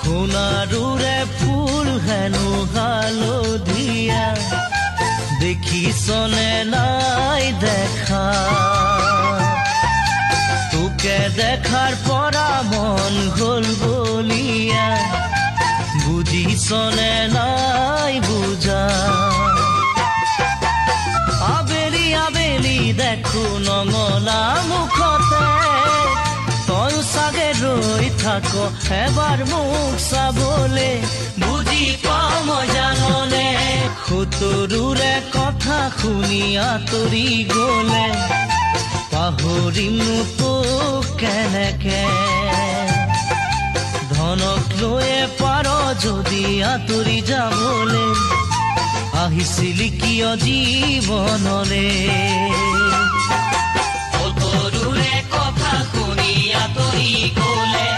সোণাৰুৰে ফুল হেনো হালধীয়া দেখিছনে নাই দেখা তোকে দেখাৰ পৰা মন গ'ল বলিয়া বুজিছনে নাই বুজা আবেলি আবেলি দেখো নঙলা মুখতে তই চাগে ৰৈ থাক এবাৰ মোক চাবলে বুজি পাওঁ মই জাননে খুতৰুৰে কথা শুনি আঁতৰি গ'লে পাহৰিম তোক কেনেকে ধনক লৈয়ে পাৰ যদি আঁতৰি যাবলে আহিছিলি কিয় জীৱনলে খুতৰুৰে কথা শুনি আঁতৰি গ'লে